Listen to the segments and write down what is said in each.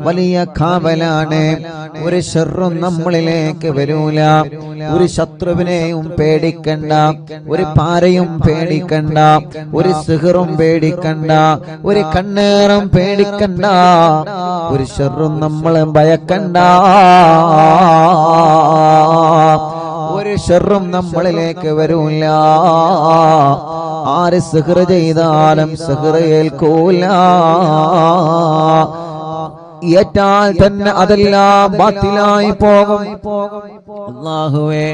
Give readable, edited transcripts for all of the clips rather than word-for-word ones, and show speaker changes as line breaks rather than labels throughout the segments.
വലിയ കാവലാണ്. ഒരു ശർറും നമ്മളിലേക്ക് വരൂല. ഒരു ശത്രുവിനെയും പേടിക്കണ്ട, ഒരു പാരയും പേടിക്കണ്ട, ഒരു സിഹറും പേടിക്കണ്ട, ഒരു കണ്ണേറും പേടിക്കണ്ട, ഒരു ശർറും നമ്മൾ ഭയക്കണ്ട. ഒരു ശർറും നമ്മളിലേക്ക് വരൂല. ആര് സിഹർ ചെയ്താലും സിഹർ ഏൽക്കൂല. ഏറ്റാൽ തന്നെ അതെല്ലാം ബാത്തിലായി പോകും. അല്ലാഹുവേ,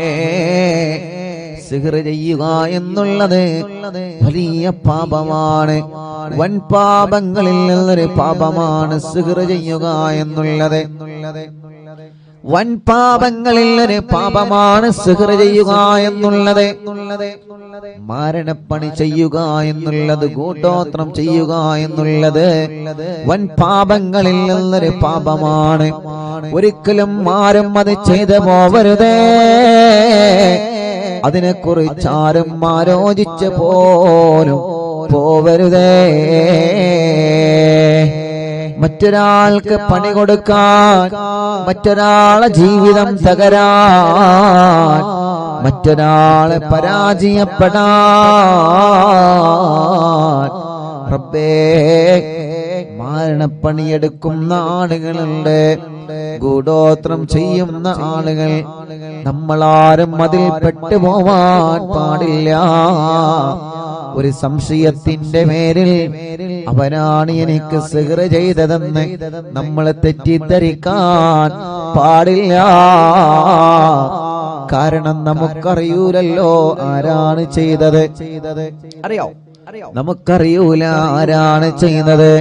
സിഹർ ചെയ്യുക എന്നുള്ളത് വലിയ പാപമാണ്. വൻ പാപങ്ങളിൽ നിന്നൊരു പാപമാണ് സിഹർ ചെയ്യുക എന്നുള്ളത്. വൻ പാപങ്ങളിൽ ഒരു പാപമാണ് സിഹർ ചെയ്യുക എന്നുള്ളത്. മാരണപ്പണി ചെയ്യുക എന്നുള്ളത്, കൂട്ടോത്രം ചെയ്യുക എന്നുള്ളത് വൻ പാപങ്ങളിൽ നിന്നൊരു പാപമാണ്. ഒരിക്കലും ആരും അത് ചെയ്തു പോവരുതേ. അതിനെക്കുറിച്ചാരും ആലോചിച്ച് പോലും പോവരുതേ. മറ്റൊരാൾക്ക് പണി കൊടുക്കാൻ, മറ്റൊരാളെ ജീവിതം തകരാൻ, മറ്റൊരാളെ പരാജയപ്പെടാൻ റബ്ബേ മാരണപ്പണിയെടുക്കുന്ന ആളുകളുണ്ട്, ഗൂഢോത്രം ചെയ്യുന്ന ആളുകൾ. നമ്മളാരും അതിൽ പെട്ടുപോവാൻ പാടില്ല. ഒരു സംശയത്തിന്റെ പേരിൽ അവനാണ് എനിക്ക് സിഹർ ചെയ്തതെന്ന് നമ്മൾ തെറ്റിദ്ധരിക്കാൻ പാടില്ല. കാരണം നമുക്കറിയൂലല്ലോ ആരാണ് ചെയ്തത്. അറിയോ? നമുക്കറിയൂല ആരാണ് ചെയ്യുന്നത്.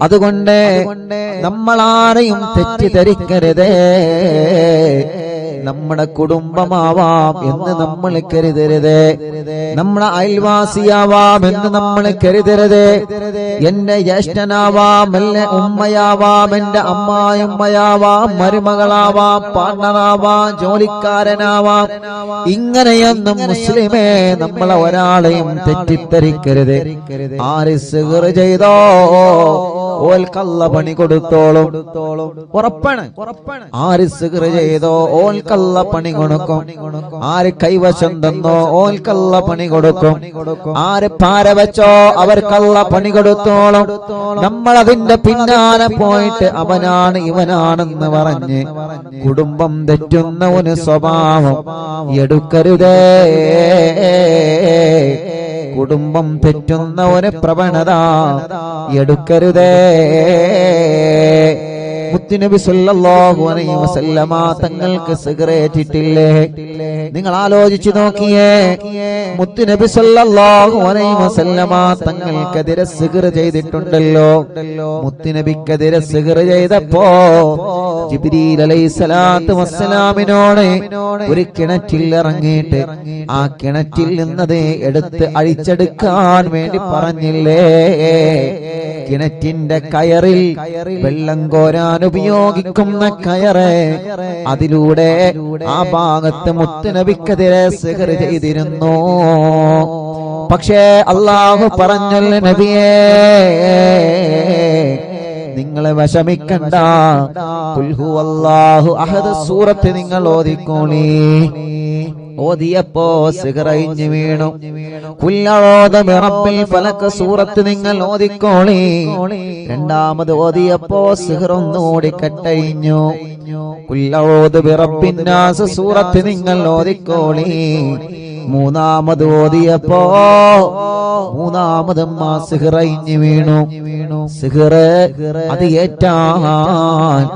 അതുകൊണ്ട് നമ്മളാരെയും തെറ്റിദ്ധരിക്കരുതേ. നമ്മുടെ കുടുംബമാവാം എന്ന് നമ്മൾ കരുതരുത്. നമ്മുടെ അയൽവാസിയാവാം എന്ന് നമ്മൾ കരുതരുത്. എന്റെ ജ്യേഷ്ഠനാവാം, എന്റെ ഉമ്മയാവാം, എന്റെ അമ്മായിമ്മയാവാം, മരുമകളാവാം, പാർട്ണറാവാം, ജോലിക്കാരനാവാം. ഇങ്ങനെയൊന്നും മുസ്ലിമേ നമ്മളെ ഒരാളെയും തെറ്റിദ്ധരിക്കരുത്. ആര് സിഹർ ചെയ്തോ ഓൽക്കല്ല പണി കൊടുത്തോളും. ഉറപ്പാണ്. ആര് സിഹർ ചെയ്തോ ഓൽക്കല്ല പണി കൊടുക്കും. ആര് കൈവശം തന്നോ ഓൽക്കല്ല പണി കൊടുക്കും. ആര് പാര വെച്ചോ അവർക്കല്ല പണി കൊടുത്തോളും. നമ്മൾ അതിന്റെ പിന്നാലെ പോയിട്ട് അവനാണ് ഇവനാണെന്ന് പറഞ്ഞ് കുടുംബം തെറ്റുന്ന ഒരു സ്വഭാവം എടുക്കരുതേ. കുടുംബം തെറ്റുന്ന ഒരു പ്രവണത എടുക്കരുതേ. മുത്തുനബി സല്ലല്ലാഹു അലൈഹി വസല്ലമ തങ്ങൾക്ക് സിഗരറ്റ് ഇട്ടില്ലേ? നിങ്ങൾ ആലോചിച്ചു നോക്കിയേ. മുത്തുനബി സല്ലല്ലാഹു അലൈഹി വസല്ലമ തങ്ങൾക്കെതിരെ സിഗരറ്റ് ചെയ്തിട്ടുണ്ടല്ലോ. മുത്തുനബിക്കെതിരെ സിഗരറ്റ് ചെയ്തപ്പോ ജിബ്രീൽ അലൈഹിസ്സലാത്തു വസ്സലാമിനോട് ഒരു കിണറ്റിൽ ഇറങ്ങിയിട്ട് ആ കിണറ്റിൽ നിന്നത് എടുത്ത് അഴിച്ചെടുക്കാൻ വേണ്ടി പറഞ്ഞില്ലേ? കിണറ്റിന്റെ കയറിൽ വെള്ളം കോരാൻ ഉപയോഗിക്കുന്ന കയറ്, അതിലൂടെ ആ ഭാഗത്ത് മുത്തുനബിക്കെതിരെ സിഹർ ചെയ്തിരുന്നു. പക്ഷേ അല്ലാഹു പറഞ്ഞല്ലോ നബിയേ, നിങ്ങളെ വിഷമിക്കണ്ട. ഖുൽ ഹുവല്ലാഹു അഹദ് സൂറത്ത് നിങ്ങൾ ഓതിക്കോളി. ഓതിയപ്പോ സിഹർ അഴിഞ്ഞു വീണു. ഖുൽ അഊദു ബിറബ്ബിൽ ഫലക് സൂറത്ത് നിങ്ങൾ ഓതിക്കോളി. രണ്ടാമത് ഓതിയപ്പോ സിഹർ ഒന്നുകൂടി കട്ടഴിഞ്ഞു. ഖുൽ അഊദു ബിറബ്ബിൻ നാസ് സൂറത്ത് നിങ്ങൾ ഓതിക്കോളി. മൂന്നാമത് ഓതിയപ്പോ മൂന്നാമതും ആ സിഹർ അഴിഞ്ഞു വീണു. സിഹർ അത് ഏറ്റാൻ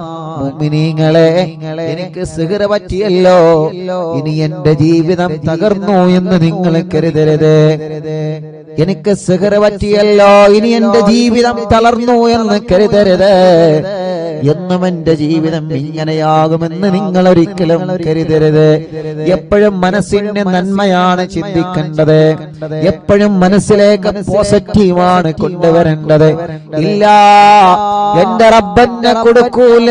മുഅ്മിനീങ്ങളെ, എനിക്ക് സിഹർ പറ്റിയല്ലോ, ഇനി എന്റെ ജീവിതം തകർന്നു എന്ന് നിങ്ങൾ കരുതരുത്. എനിക്ക് സിഹർ പറ്റിയല്ലോ, ഇനി എന്റെ ജീവിതം തളർന്നു എന്ന് കരുതരുത്. എന്നും എന്റെ ജീവിതം ഇങ്ങനെയാകുമെന്ന് നിങ്ങൾ ഒരിക്കലും കരുതരുത്. എപ്പോഴും മനസ്സിന്റെ നന്മയാണ് ചിന്തിക്കേണ്ടത്. എപ്പോഴും മനസ്സിലേക്ക് പോസിറ്റീവാണ് കൊണ്ടുവരേണ്ടത്. ഇല്ല, എന്റെ റബ്ബന്നെ കൊടുക്കൂല.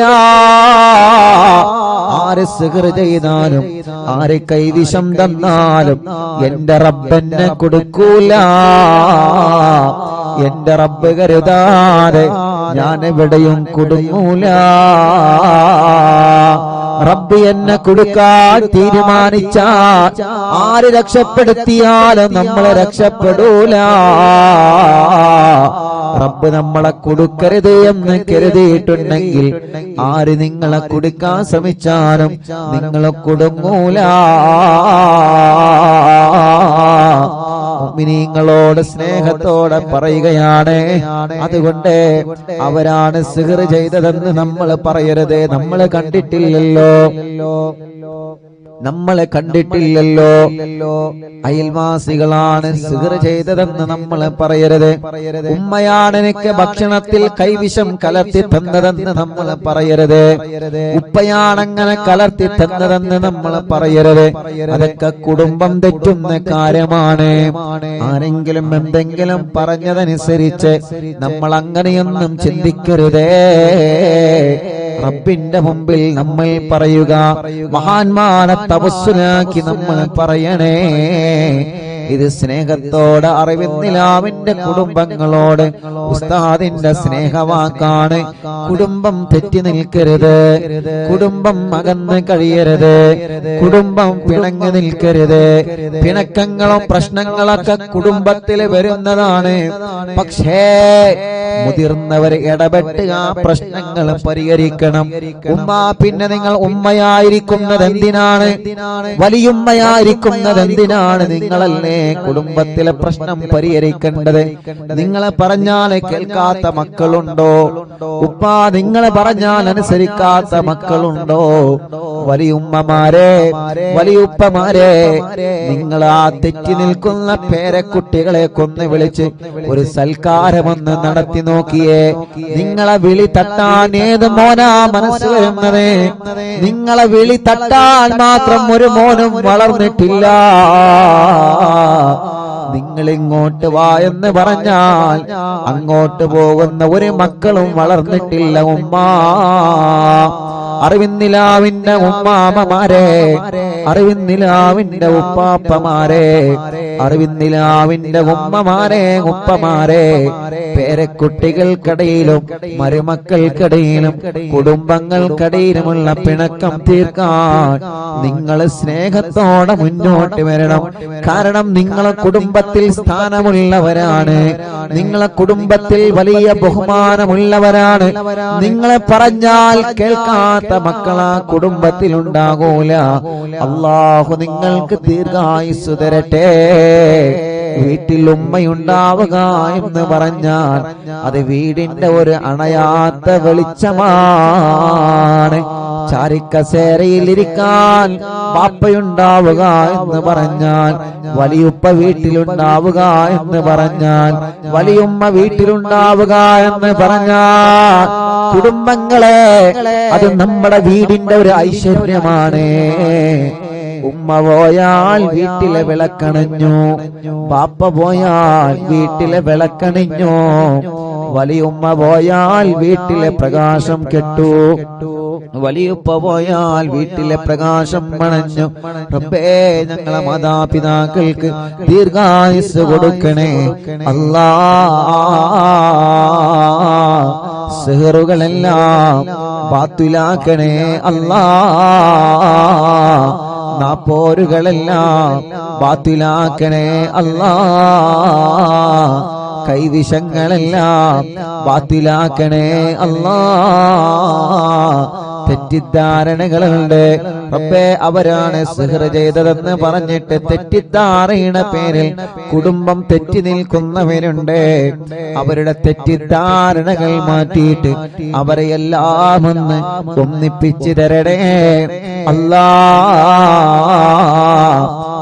ആര് സിഹർ ചെയ്താലും ആര് കൈവിഷം തന്നാലും എന്റെ റബ്ബന്നെ കൊടുക്കൂല. എന്റെ റബ്ബ് കരുതാതെ ഞാൻ എവിടെയും കുടുങ്ങൂല. റബ്ബ് എന്നെ കൊടുക്കാൻ തീരുമാനിച്ചാൽ ആര് രക്ഷപ്പെടുത്തിയാലും നമ്മളെ രക്ഷപ്പെടൂല. റബ്ബ് നമ്മളെ കൊടുക്കരുത് എന്ന് കരുതിയിട്ടുണ്ടെങ്കിൽ ആര് നിങ്ങളെ കൊടുക്കാൻ ശ്രമിച്ചാലും നിങ്ങളെ കുടുങ്ങൂല. മുഅ്മിനീങ്ങളോട് സ്നേഹത്തോടെ പറയുകയാണ്. അതുകൊണ്ട് അവരാണ് സിഹ്ർ ചെയ്തതെന്ന് നമ്മൾ പറയരുത്. നമ്മൾ കണ്ടിട്ടില്ലല്ലോ, നമ്മളെ കണ്ടിട്ടില്ലല്ലോ. അയൽവാസികളാണ് സിഹ്ർ ചെയ്തതെന്ന് നമ്മൾ പറയരുത്. ഉമ്മയാണ് എനിക്ക് ഭക്ഷണത്തിൽ കൈവിഷം കലർത്തി തന്നതെന്ന് നമ്മൾ പറയരുത്. ഉപ്പയാണ് അങ്ങനെ കലർത്തി തന്നതെന്ന് നമ്മൾ പറയരുത്. അതൊക്കെ കുടുംബം തെറ്റുന്ന കാര്യമാണ്. ആരെങ്കിലും എന്തെങ്കിലും പറഞ്ഞതനുസരിച്ച് നമ്മൾ അങ്ങനെയൊന്നും ചിന്തിക്കരുതേ. റബ്ബിന്റെ മുമ്പിൽ നമ്മൾ പറയുക, മഹാന്മാരെ തവസ്സുലാക്കി നമ്മൾ പറയണേ. ഇത് സ്നേഹത്തോടെ അറിവിന്നിലാവിന്റെ കുടുംബങ്ങളോട് ഉസ്താദിന്റെ സ്നേഹവാക്കാണ്. കുടുംബം തെറ്റി നിൽക്കരുത്, കുടുംബം അകന്ന് കഴിയരുത്, കുടുംബം പിണങ്ങി നിൽക്കരുത്. പിണക്കങ്ങളും പ്രശ്നങ്ങളൊക്കെ കുടുംബത്തിൽ വരുന്നതാണ്. പക്ഷേ മുതിർന്നവർ ഇടപെട്ട് ആ പ്രശ്നങ്ങൾ പരിഹരിക്കണം. ഉമ്മ, പിന്നെ നിങ്ങൾ ഉമ്മയായിരിക്കുന്നത് എന്തിനാണ്? വലിയുമ്മയായിരിക്കുന്നത് എന്തിനാണ്? നിങ്ങളല്ലേ കുടുംബത്തിലെ പ്രശ്നം പരിഹരിക്കേണ്ടത്. നിങ്ങളെ പറഞ്ഞാൽ കേൾക്കാത്ത മക്കളുണ്ടോ? ഉപ്പ നിങ്ങളെ പറഞ്ഞാൽ അനുസരിക്കാത്ത മക്കളുണ്ടോ? വലിയുമ്മമാരെ, വലിയുപ്പമാരെ, നിങ്ങൾ ആ തെറ്റി നിൽക്കുന്ന പേരക്കുട്ടികളെ കൊന്ന് വിളിച്ച് ഒരു സൽക്കാരമൊന്ന് നടത്തി നോക്കിയേ. നിങ്ങളെ വിളി തട്ടാൻ ഏത് മോനാ മനസ്സ് വരുന്നത്? നിങ്ങളെ വിളി തട്ടാൻ മാത്രം ഒരു മോനും വളർന്നിട്ടില്ല. നിങ്ങൾ ഇങ്ങോട്ട് വാ എന്ന് പറഞ്ഞാൽ അങ്ങോട്ട് പോകുന്ന ഒരു മക്കളും വളർന്നിട്ടില്ല. ഉമ്മ, അറിവിന്നിലാവിന്റെ ഉമ്മാമമാരെ, അറിവിന്നിലാവിന്റെ ഉപ്പാപ്പമാരെ, അറിവിന്നിലാവിന്റെ ഉമ്മമാരെ, ഉപ്പമാരെ, പേരക്കുട്ടികൾക്കിടയിലും മരുമക്കൾക്കിടയിലും കുടുംബങ്ങൾക്കിടയിലുമുള്ള പിണക്കം തീർക്കാൻ നിങ്ങൾ സ്നേഹത്തോടെ മുന്നോട്ട് വരണം. കാരണം നിങ്ങളെ കുടുംബത്തിൽ സ്ഥാനമുള്ളവരാണ്, നിങ്ങളെ കുടുംബത്തിൽ വലിയ ബഹുമാനമുള്ളവരാണ്. നിങ്ങളെ പറഞ്ഞാൽ കേൾക്കാത്ത മക്കളാ കുടുംബത്തിൽ ഉണ്ടാകൂല. അല്ലാഹു നിങ്ങൾക്ക് ദീർഘായുസ്സ് തരട്ടെ. വീട്ടിൽ ഉമ്മയുണ്ടാവുക എന്ന് പറഞ്ഞാൽ അത് വീടിന്റെ ഒരു അണയാത്ത വെളിച്ചമാണ്. ചാരിക്കസേരയിലിരിക്കാൻ ബാപ്പയുണ്ടാവുക എന്ന് പറഞ്ഞാൽ, വലിയുപ്പ വീട്ടിലുണ്ടാവുക എന്ന് പറഞ്ഞാൽ, വലിയുമ്മ വീട്ടിലുണ്ടാവുക എന്ന് പറഞ്ഞാൽ, കുടുംബങ്ങളെ അത് നമ്മുടെ വീടിന്റെ ഒരു ഐശ്വര്യമാണ്. ഉമ്മ പോയാൽ വീട്ടിലെ വിളക്കണിഞ്ഞു, ബാപ്പ പോയാൽ വീട്ടിലെ വിളക്കണിഞ്ഞു, വലിയുമ്മ പോയാൽ വീട്ടിലെ പ്രകാശം കെട്ടു, വലിയുപ്പ പോയാൽ വീട്ടിലെ പ്രകാശം മണഞ്ഞു. റബ്ബേ, ഞങ്ങളെ മാതാപിതാക്കൾക്ക് ദീർഘായുസ്സ് കൊടുക്കണേ അല്ലാ. സിഹറുകളെല്ലാം ബാത്തിലാക്കണേ അല്ലാ. നാപ്പോരുകളെല്ലാം ബാത്തിലാക്കണേ അല്ലാ. കൈവിഷങ്ങളെല്ലാം ബാത്തിലാക്കണേ അല്ലാ. തെറ്റിദ്ധാരണകളുണ്ട്. റബ്ബേ, അവരാണ് സിഹ്ർ ചെയ്തതെന്ന് പറഞ്ഞിട്ട് തെറ്റിദ്ധാരണയുടെ പേരിൽ കുടുംബം തെറ്റി നിൽക്കുന്നവരുണ്ട്. അവരുടെ തെറ്റിദ്ധാരണകൾ മാറ്റിയിട്ട് അവരെ എല്ലാം ഒന്ന് ഒന്നിപ്പിച്ചു തരണേ അല്ലാ.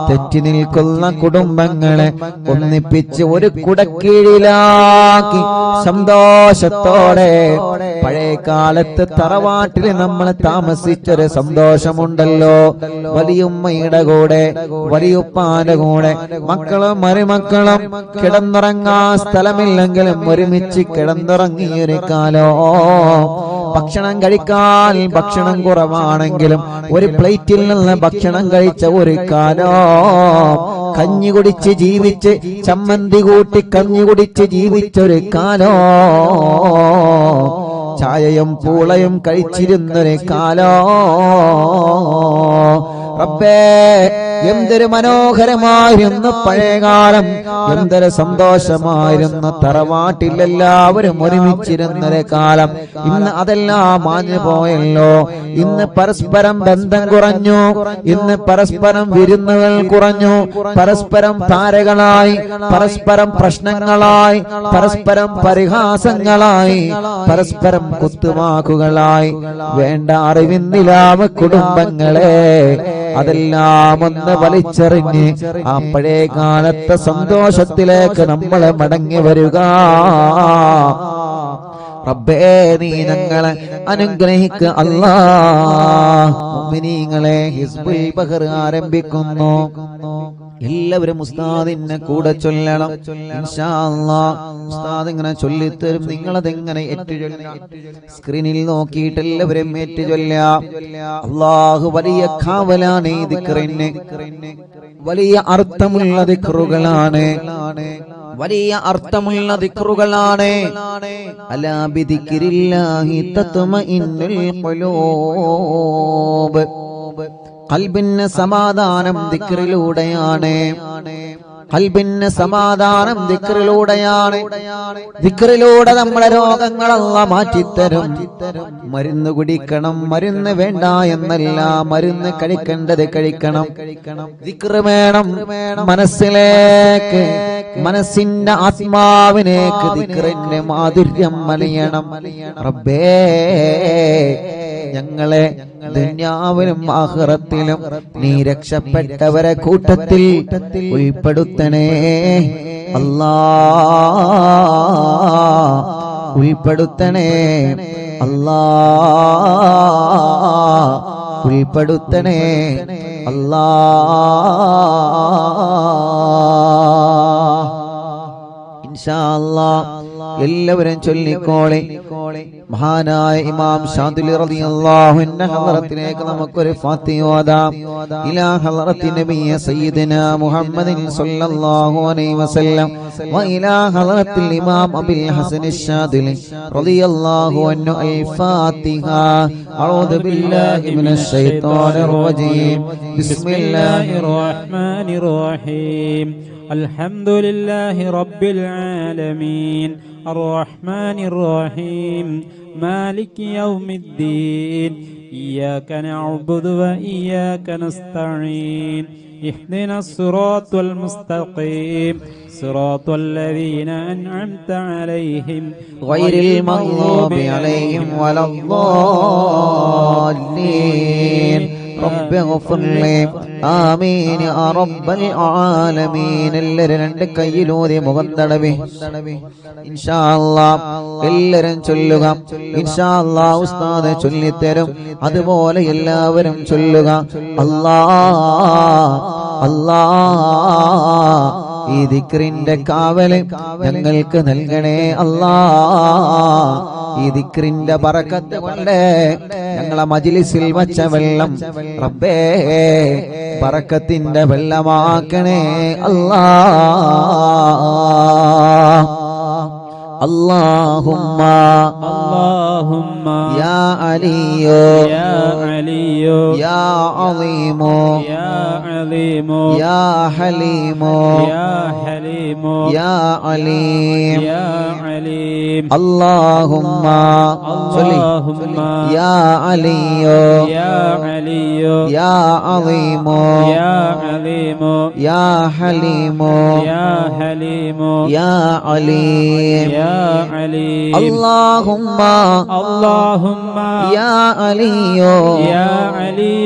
തെറ്റി നിൽക്കുന്ന കുടുംബങ്ങളെ ഒന്നിപ്പിച്ച് ഒരു കുടക്കീഴിലാക്കി സന്തോഷത്തോടെ, പഴയ കാലത്ത് തറവാട്ടിൽ നമ്മൾ താമസിച്ചൊരു സന്തോഷമുണ്ടല്ലോ. വലിയുമ്മയുടെ കൂടെ, വലിയുപ്പാന്റെ കൂടെ, മക്കളും മരുമക്കളും കിടന്നുറങ്ങാൻ സ്ഥലമില്ലെങ്കിലും ഒരുമിച്ച് കിടന്നുറങ്ങിയൊരു കാലോ. ഭക്ഷണം കഴിക്കാൻ ഭക്ഷണം കുറവാണെങ്കിലും ഒരു പ്ലേറ്റിൽ നിന്ന് ഭക്ഷണം കഴിച്ച ഒരു കാലോ. കഞ്ഞി കുടിച്ച് ജീവിച്ച്, ചമ്മന്തി കൂട്ടി കഞ്ഞി കുടിച്ച് ജീവിച്ചൊരു കാലോ. ചായയും പൂളയും കഴിച്ചിരുന്നൊരു കാലോ റബ്ബേ, എന്തൊരു മനോഹരമായിരുന്നു പഴയകാലം, എന്തൊരു സന്തോഷമായിരുന്നു തറവാട്ടിൽ എല്ലാവരും ഒരുമിച്ചിരുന്നൊരു കാലം. ഇന്ന് അതെല്ലാം മാഞ്ഞു പോയല്ലോ. ഇന്ന് പരസ്പരം ബന്ധം കുറഞ്ഞു, ഇന്ന് പരസ്പരം വിരുന്നുകൾ കുറഞ്ഞു, പരസ്പരം താരകളായി, പരസ്പരം പ്രശ്നങ്ങളായി, പരസ്പരം പരിഹാസങ്ങളായി, പരസ്പരം കുത്തുവാക്കുകളായി. വേണ്ട അറിവിന്നിലാമ കുടുംബങ്ങളെ അതെല്ലാം ഒന്ന് വലിച്ചെറിഞ്ഞ് ആ പഴയ കാലത്തെ സന്തോഷത്തിലേക്ക് നമ്മൾ മടങ്ങി വരിക. റബ്ബേ, നീ ഞങ്ങളെ അനുഗ്രഹിക്കുക അല്ലാഹ്. മുഅ്മിനീങ്ങളെ, ഹിസ്ബുൽ ബഹർ ആരംഭിക്കുന്നു. എല്ലാവരും ഉസ്താദിനെ കൂടെ ചൊല്ലണം ഇൻഷാ അല്ലാഹ്. ഉസ്താദ് ഇങ്ങനെ ചൊല്ലിത്തരും, നിങ്ങളതെങ്ങനെ ഏറ്റുചൊല്ലാം. സ്ക്രീനിൽ നോക്കിയിട്ട് എല്ലാവരും ഏറ്റുചൊല്ലാം. അല്ലാഹു വലിയ കാവലാണ് ഈ ദിക്റിന്. വലിയ അർത്ഥമുള്ള ദിക്റുകളാണ്, വലിയ അർത്ഥമുള്ള ദിക്റുകളാണ്. അലാ ബിദിക്രില്ലാഹി തത്മഇന്നുൽ ഖുലൂബ്. ഖൽബിന് സമാധാനം ദിക്റിലൂടെയാണ്, ഖൽബിന് സമാധാനം ദിക്റിലൂടെയാണ്. ദിക്റിലൂടെ നമ്മുടെ രോഗങ്ങൾ അല്ലാഹ് മാറ്റിത്തരും. മരുന്ന് കുടിക്കണം, മരുന്ന് വേണ്ട എന്നല്ല, മരുന്ന് കഴിക്കേണ്ടത് കഴിക്കണം. ദിക്റ് വേണം മനസ്സിലേക്ക്, മനസ്സിന്റെ ആത്മാവിനേക്ക് ദിക്റിന്റെ മാധുര്യം മലിയണം. റബ്ബേ, ഞങ്ങളെ ദുനിയാവിലും ആഖിറത്തിലും നീ രക്ഷപ്പെട്ടവരെ കൂട്ടത്തിൽ ഉൾപ്പെടുത്തണേ അല്ലാഹ്, ഉൾപ്പെടുത്തണേ അല്ലാഹ്, ഉൾപ്പെടുത്തണേ അല്ലാഹ്. ഇൻഷാ അല്ലാഹ് എല്ലാവരും ചൊല്ലിക്കോളെ. മഹാനായ ഇമാം ശാദിലി റളിയല്ലാഹു അൻഹു ഹളറത്തിലേക്ക് നമുക്കൊരു ഫാത്തിഹ ഓതാം. ഇലാ ഹളറത്തി നബിയ സയ്യിദനാ മുഹമ്മദിൻ സ്വല്ലല്ലാഹു അലൈഹി വസല്ലം വ ഇലാ ഹളറത്തിൽ ഇമാം അബുൽ ഹസൻ അശ്ശാദിലി റളിയല്ലാഹു അൻഹു അൽ ഫാത്തിഹ. അഊദു ബില്ലാഹി മിനശ് ശൈത്വാനിർ റജീം. ബിസ്മില്ലാഹിർ റഹ്മാനിർ റഹീം. الحمد لله رب العالمين الرحمن الرحيم مالك يوم الدين إياك نعبد وإياك نستعين اهدنا الصراط المستقيم صراط الذين أنعمت عليهم غير المغضوب عليهم ولا الضالين رب اغفر لي ആമീൻ യാ റബ്ബൽ ആലമീൻ. എല്ലാവരും രണ്ട് കൈയിലൂതി മുഖം തടവി ഇൻഷാ അല്ലാഹ് എല്ലാവരും ചൊല്ലുക. ഇൻഷാ അല്ലാഹ് ഉസ്താദ് ചൊല്ലിത്തരും, അതുപോലെ എല്ലാവരും ചൊല്ലുക. അല്ലാഹ് അല്ലാഹ് ഈ ദിക്റിന്റെ കാവല് ഞങ്ങൾക്ക് നൽകണേ അല്ലാഹ്. ഈ ദിക്റിന്റെ ബറക്കത്ത് കൊണ്ട് ഞങ്ങളെ മജ്ലിസിൽ വച്ച വെള്ളം റബ്ബേ ബറക്കത്തിന്റെ വെള്ളമാക്കണേ അല്ലാഹ്. اللهم اللهم يا علي يا علي يا عظيم يا عظيم يا حليم يا حليم يا عليم يا عليم. اللهم اللهم يا علي يا علي يا عظيم يا عظيم يا حليم يا حليم يا عليم يا عليم. اللهم اللهم يا علي يا علي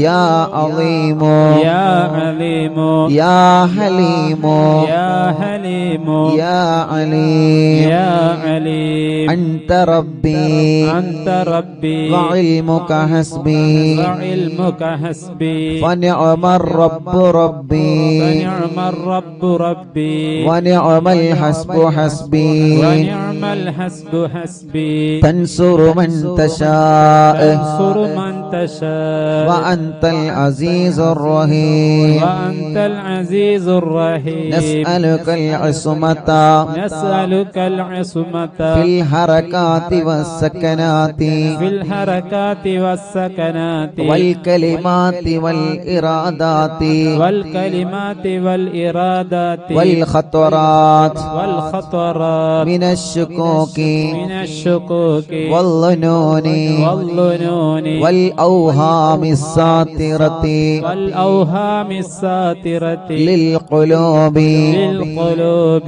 يا عظيم يا عظيم يا حليم يا حليم يا عليم يا عليم. أنت ربي أنت ربي وعلمك حسبي وعلمك حسبي فنعم الرب ربي فنعم الرب ربي ونعم الحسب حسبي ونعم الحسب حسبي. تنصر من تشاء تنصر من
تشاء
وأنت العزيز الرحيم
وأنت العزيز الرحيم
نسألك العصمة
نسألك العصمة
في الحركات والسكنات
في الحركات والسكنات
والكلمات والإرادات
والكلمات والإرادات
والخطرات
والخطرات
من الشكوك
من الشكوك
والظنون والأوهام الساطرة
والأوهام الساطرة
للقلوب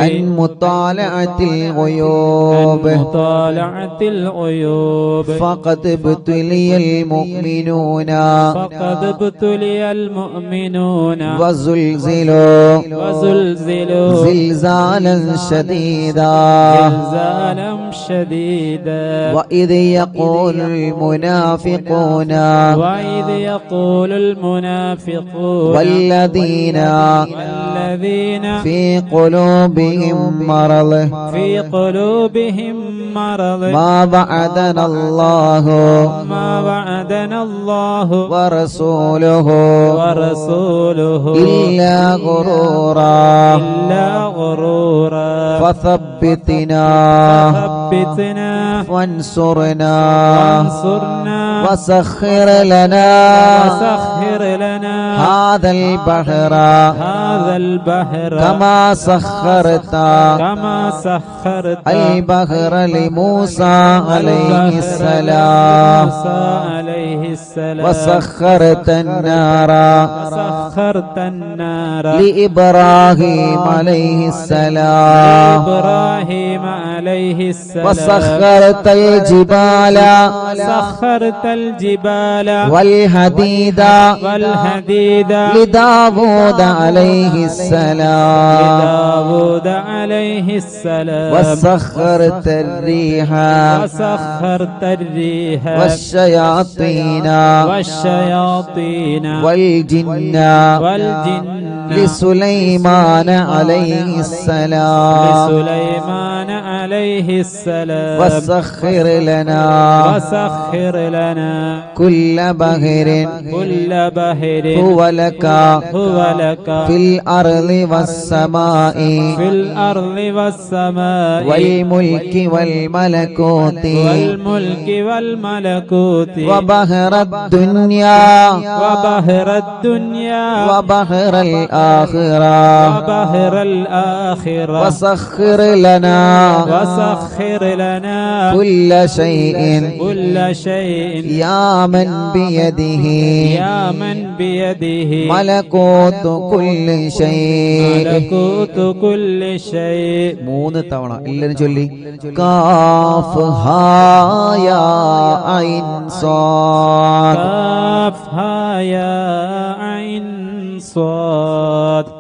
عن مطالعة الغيوب
مطالعة الغيوب
فقد ابتلي المؤمنون
فقد ابتلي المؤمنون
وزلزلوا زلزالا شديدا
زلزالا شديدا
وإذ يقول المنافقون والذين في قلوبهم مرض ما وعدنا الله ورسوله إلا غرورا فثبتنا وانصرنا وسخر لنا هذا البحر كما سخرت البحر لموسى عليه السلام وسخرت النار لإبراهيم عليه السلام وسخرت الجبال والحديد لداود عليه السلام وسخرت الريح والشياطين والجن لسليمان عليه السلام وسخر لنا كل بحر هو لك في الأرض والسماء والملك والملكوت وبحر الدنيا وبحر الآخرة وسخر لنا كل شيء يا من بيده ملكوت كل شيء മൂന്ന് തവണ എല്ലാരും ചൊല്ലി കാഫ് ഹാ യാ ഐൻ സാദ്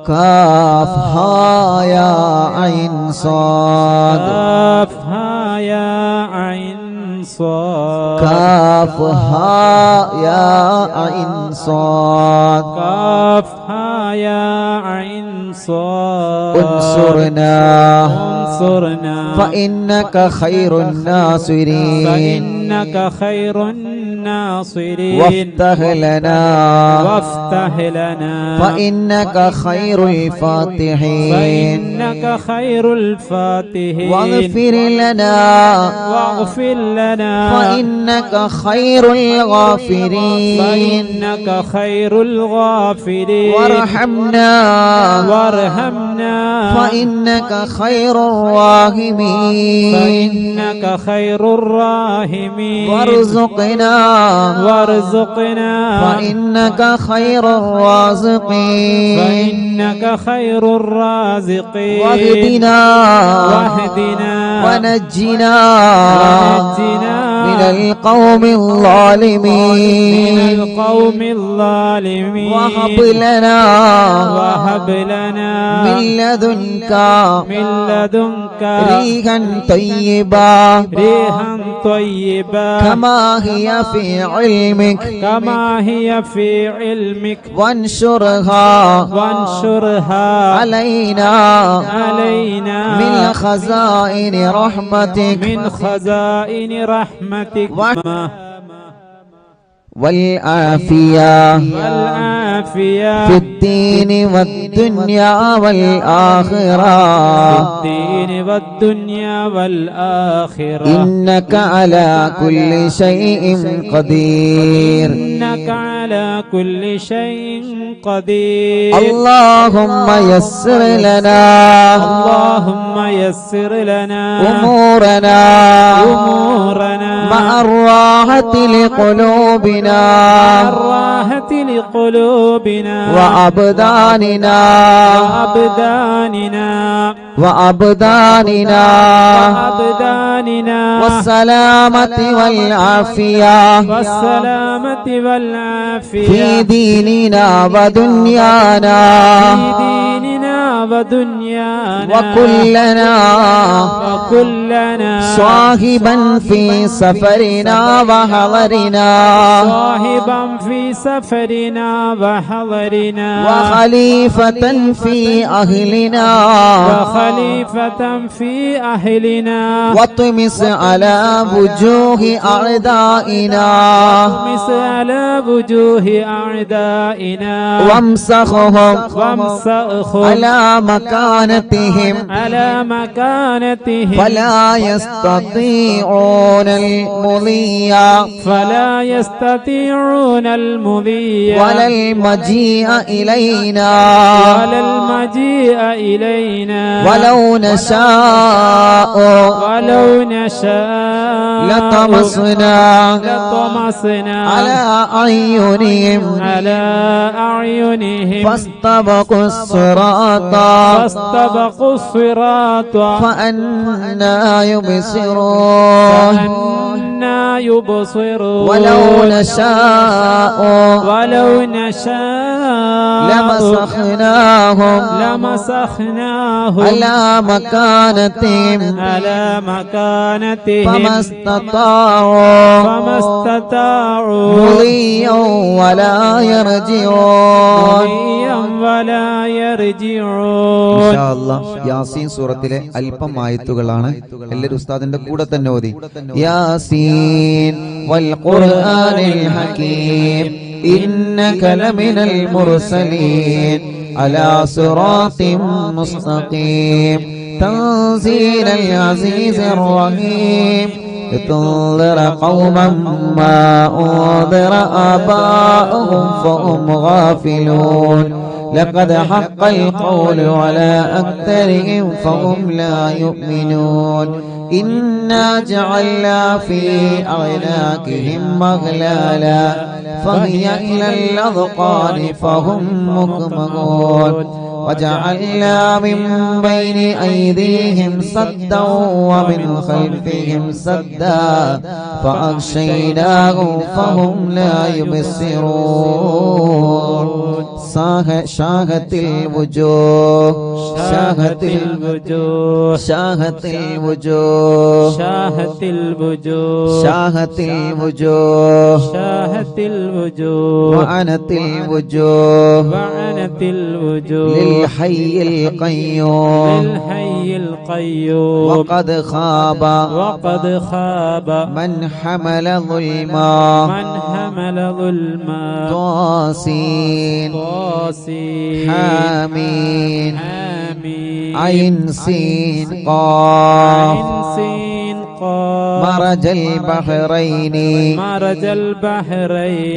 കാഫ് ഹാ യാ ഐൻ സാദ് كاف ها يا عين صاد انصرنا فإنك خير الناصرين وافتح لنا فإنك خير الفاتحين واغفر لنا فإنك خير الغافرين وارحمنا فإنك خير الراحمين وارزقنا فإنك خير الرازقين واهدنا ونجنا من القوم الظالمين وهب لنا من لدنك ريحا طيبا كما هي في علمك وانشرها علينا من خزائن رحمتك والعافية
والعافية
في الدين والدنيا والآخرة
الدين والدنيا والآخرة
إنك على كل شيء قدير
إنك على كل شيء قدير
اللهم يسر لنا
اللهم يسر لنا
أمورنا مع الراحة لقلوبنا
الراحة لقلوبنا
وأبداننا
وأبداننا
والسلامة والعافية
والسلامة والعافية
في ديننا ودنيانا وكلنا صاحبا في سفرنا وحضرنا وخليفة في أهلنا واطمس على وجوه أعدائنا وامسخهم على مكانتهم فلا يستطيعون المضي ولا المجيء إلينا ولو نشاء لطمسنا على أعينهم فاستبقوا الصراط فأنا يبصرون ولو نشاء لمسخناهم على مكانتهم فما استطاعوا مضيا ولا يرجعون ഇൻഷാ അല്ലാഹ് യാസീൻ സൂറത്തിലെ അല്പം ആയത്തുകളാണ് എല്ലാവരും ഉസ്താദിന്റെ കൂടെ തന്നെ ഓതി യാസീൻ വൽ ഖുർആനിൽ ഹകീം ഇന്നക ലമിനൽ മുർസലീൻ അലാ സിറാത്തിൻ മുസ്തഖീം തൻസീലൽ അസീസിർ റഹീം لتنذر قوما ما أنذر آباؤهم فهم غافلون لقد حق القول على أكثرهم فهم لا يؤمنون إنا جعلنا في أعناقهم أغلالا فهي إلى الأذقان فهم مقمحون وجعلنا من بين أيديهم سدا ومن خلفهم سدا فأغشيناهم فهم لا يبصرون شاهت الوجوه شاهت الوجوه شاهت الوجوه
شاهت الوجوه
شاهت الوجوه
شاهت الوجوه
وعنت الوجوه
وعنت الوجوه
للحي القيوم
للحي القيوم
وقد خاب من حمل ظلما طاسين حامين عين سين قاف مرج البحرين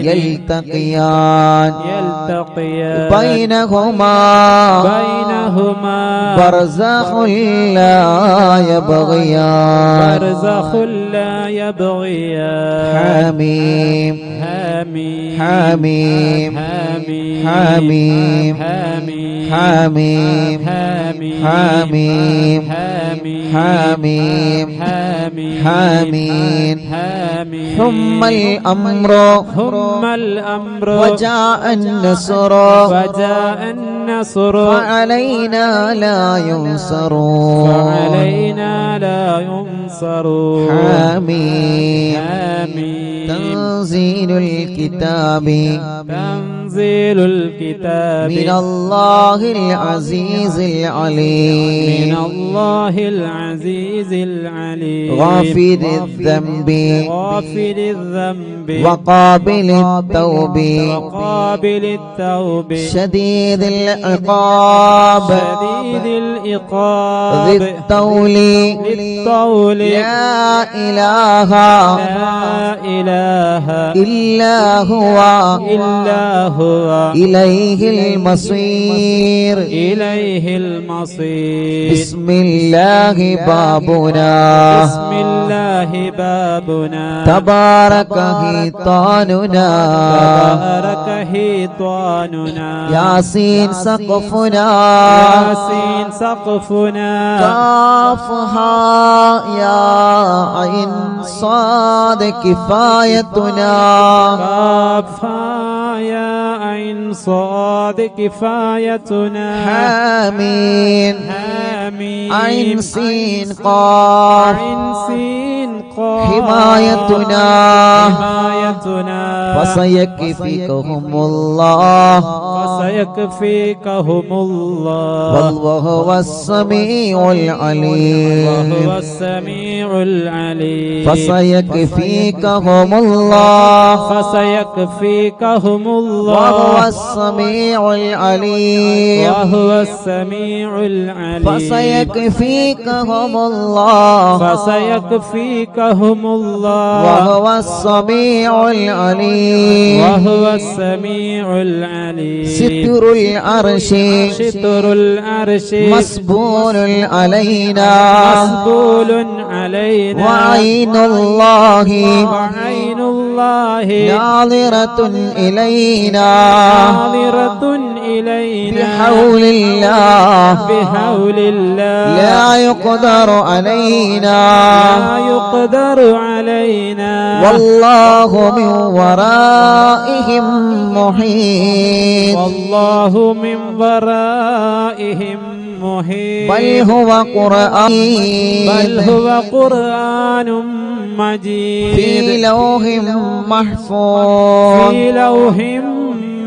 يلتقيان بينهما برزخ لا يبغيان حميم حميم حميم حميم حميم حميم حميم ثم الأمر وجاء النصر فعلينا لا ينصرون حميم تنزيل الكتاب
تنزيل الكتاب
من الله العزيز العليم
من الله العزيز العليم
غافر الذنب
غافر الذنب
وقابل التوب
وقابل التوب
شديد العقاب
شديد العقاب
ذي الطول
للطول
لا إله
لا إله
إلا هو
إلا هو
إليه المصير
إليه المصير
بسم الله بابنا
بسم الله بابنا
تبارك حيطاننا
تبارك حيطاننا
ياسين سقفنا
ياسين سقفنا
كافها يا عين صاد كفايتنا
كافها يا عين صاد كفايتنا
حامين
حميم
عين سين قاف
عين سين قاف
حمايتنا
حمايتنا
فسيكفيكهم الله
فسيكفيكهم الله
والله هو السميع العليم
وهو السميع العليم
فسيكفيكهم الله
فسيكفيكهم الله
وهو السميع العليم
وهو السميع العليم
فسيكفيكهم الله
فسيكفيكهم الله
وهو السميع العليم
وهو السميع العليم
ستر العرش
ستر العرش
مسبول علينا
مسبول علينا
وعين الله
وعين الله
ناظرة إلينا
ناظرة إلينا
بحول الله
بحول الله
لا يقدر علينا
لا يقدر علينا
والله من ورائهم محيط
والله من ورائهم محيط
بل هو قرآن
بل هو قرآن مجيد
في لوح محفوظ
في لوح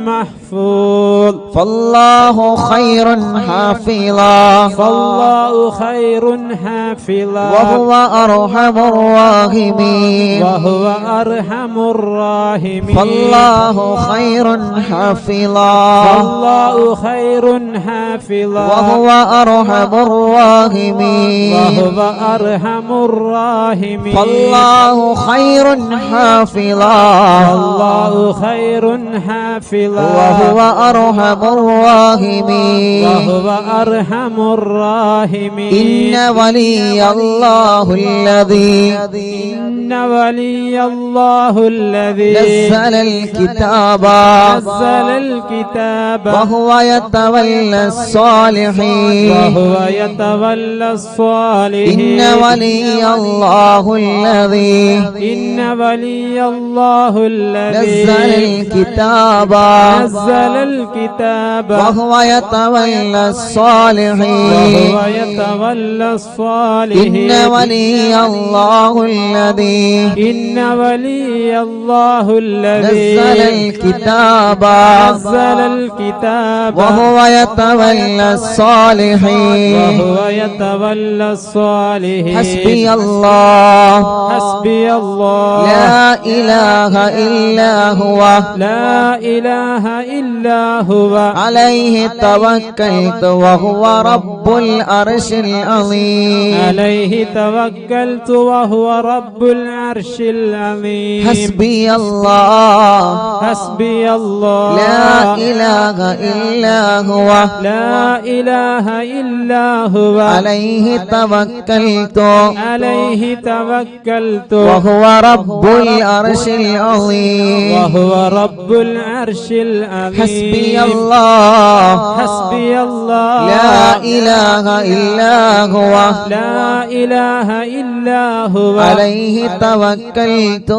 محفوظ
فالله خير حافظا
فالله خير حافظا
وهو أرحم الراحمين
وهو أرحم الراحمين
فالله خير حافظا
فالله خير حافظا
وهو أرحم الراحمين
وهو أرحم الراحمين
فالله خير حافظا
فالله خير حافظا
وهو أرحم الراحمين
وهو أرحم الراحمين
إن ولي الله الذي
إن ولي الله الذي
نزل الكتاب
نزل الكتاب
وهو يتولى الصالحين
وهو يتولى الصالحين
إن ولي الله الذي
إن ولي الله الذي
نزل الكتاب
نزل الكتاب
وهو يتولى الصالحين
وهو يتولى الصالحين
إن ولي الله الذي
إن ولي الله الذي
نزل الكتاب
نزل الكتاب
وهو يتولى الصالحين
وهو يتولى الصالحين
حسبي الله
حسبي الله
لا إله إلا هو
لا إله إلا هو
عليه توكلت وهو رب العرش العظيم
عليه توكلت وهو رب العرش العظيم
حسبي الله
حسبي الله
لا إله إلا هو
لا إله إلا هو
عليه توكلت
عليه توكلت
وهو رب العرش العظيم
وهو رب العرش العظيم
حسبي الله
حسبي الله
لا إله إلا هو
لا إله إلا هو
عليه توكلت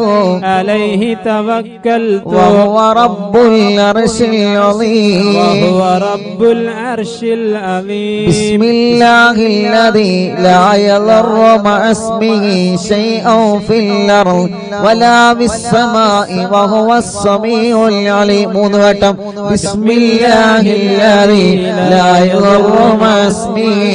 عليه توكلت
وهو رب العرش العظيم
وهو رب العرش العظيم
بسم الله الذي لا يضر مع اسمه شيء في الأرض ولا في السماء وهو السميع العليم. 3 വട്ടം ബിസ്മില്ലാഹില്ലദീ ലാ യദുറു മഅസ്മിഹി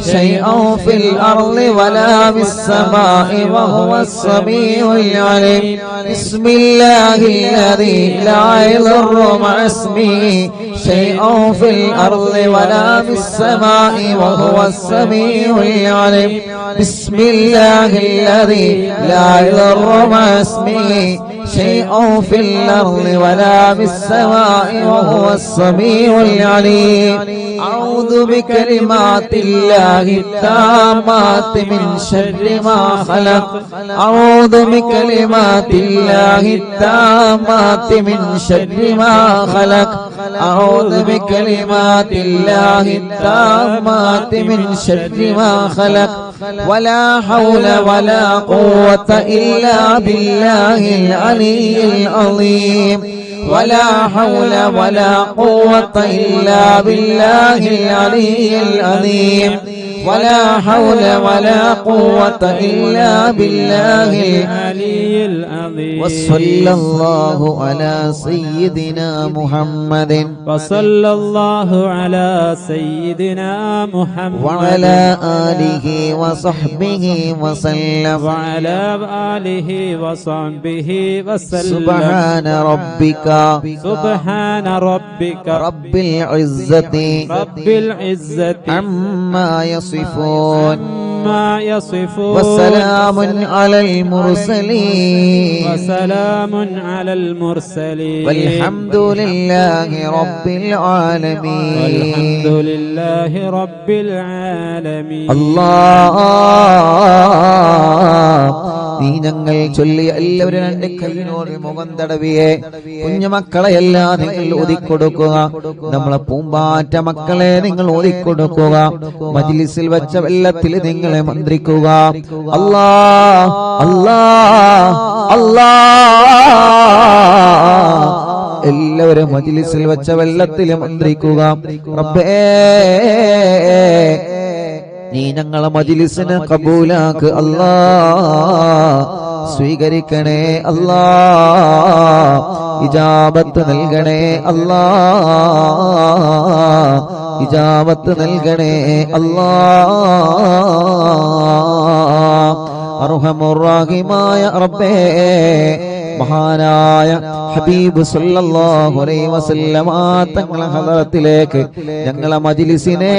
ശൈഅൻ ഫിൽ അർളി വലാ ഫിസ്സമാഇ വഹുവസ് സമീഉൽ അലീം ബിസ്മില്ലാഹില്ലദീ ലാ യദുറു മഅസ്മിഹി ശൈഅൻ ഫിൽ അർളി വലാ ഫിസ്സമാഇ വഹുവസ് സമീഉൽ അലീം ബിസ്മില്ലാഹില്ലദീ ലാ യദുറു മഅസ്മിഹി شيء في الأرض ولا في السماء وهو السميع العليم أعوذ بكلمات الله التامات من شر ما خلق أعوذ بكلمات الله التامات من شر ما خلق أعوذ بكلمات الله التامات من شر ما خلق ولا حول ولا قوة إلا بالله العلي العظيم ولا حول ولا قوة إلا بالله العلي العظيم ولا حول ولا قوة إلا بالله العلي العظيم وصلى الله على سيدنا محمد
وصلى الله على سيدنا محمد
وعلى آله وصحبه وسلم
وعلى آله وصحبه وسلم
سبحان ربك رب العزة عما يصفون وسلام على المرسلين والحمد لله رب العالمين الله നീ ഞങ്ങൾ ചൊല്ലി എല്ലാവരും രണ്ട് കൈയിനോട് മുഖം തടവിയെ കുഞ്ഞുമക്കളെല്ലാം നിങ്ങൾ ഒതുക്കൊടുക്കുക നമ്മളെ പൂമ്പാറ്റ മക്കളെ നിങ്ങൾ ഒതുക്കൊടുക്കുക മജ്ലിസിൽ വെച്ച വെള്ളത്തിൽ നിങ്ങളെ മന്ത്രിക്കുക അല്ലാ അല്ലാ അല്ലാ എല്ലാവരും മജ്ലിസിൽ വെച്ച വെള്ളത്തിൽ മന്ത്രിക്കുക റബ്ബേ നീ ഞങ്ങളെ മജ്ലിസിനെ കബൂലാക്ക് അല്ലാ സ്വീകരിക്കണേ അല്ലാ ഇജാബത്ത് നൽകണേ അല്ലാ ഇജാബത്ത് നൽകണേ അല്ലാ അർഹമുർ റഹീമായ റബ്ബേ മഹാനായ ഹബീബ് സല്ലല്ലാഹു അലൈഹി വസല്ലമ തങ്ങളെ ഹദറത്തിലേക്ക് ഞങ്ങളെ മജ്ലിസിനെ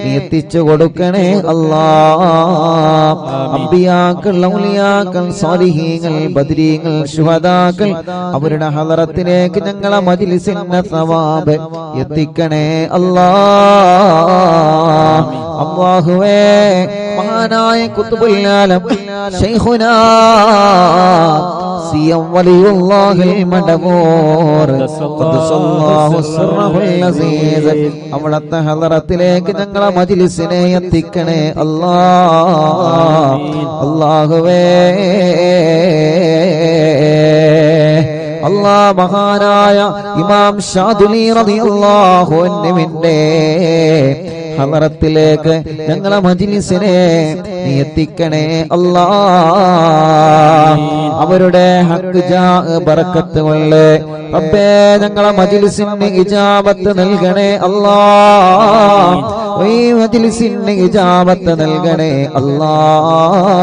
നീ എത്തിച്ചു കൊടുക്കണേ അല്ലാഹ് അംബിയാക്കൾ ഔലിയാക്കൾ സാലിഹീങ്ങൾ ബദരീങ്ങൾ ശുഹദാക്കൾ അവരുടെ ഹദറത്തിലേക്ക് ഞങ്ങളെ മജ്ലിസിന്റെ സവാബ് എത്തിക്കണേ അല്ലാഹ് അല്ലാഹുവേ മഹാനായ ഖുത്ബുൽ ആലം ശൈഖുനാ സിയം വലിയുല്ലാഹിൽ മടമൂർ ഖദ്ദസല്ലാഹു സിർറഹുൽ അസീസ് അവിടുത്തെ ഹദറത്തിലേക്ക് ഞങ്ങളെ മജ്ലിസിനെ എത്തിക്കണേ അല്ലാഹ് അല്ലാഹുവേ അല്ലാഹ് മഹാനായ ഇമാം ശാദുലി റളിയല്ലാഹു അൻഹുവിന്റെ ഹദറത്തിലേക്ക് ഞങ്ങളെ മജ്ലിസിനെ നീ എത്തിക്കണേ അല്ലാഹ് അവരുടെ ഹക്ക് ജാ ബറക്കത്ത് കൊണ്ട് റബ്ബേ ഞങ്ങളെ മജ്ലിസിന് ഇജാബത്ത് നൽകണേ അല്ലാഹ് ഈ മജ്ലിസിന് ഇജാബത്ത് നൽകണേ അല്ലാഹ്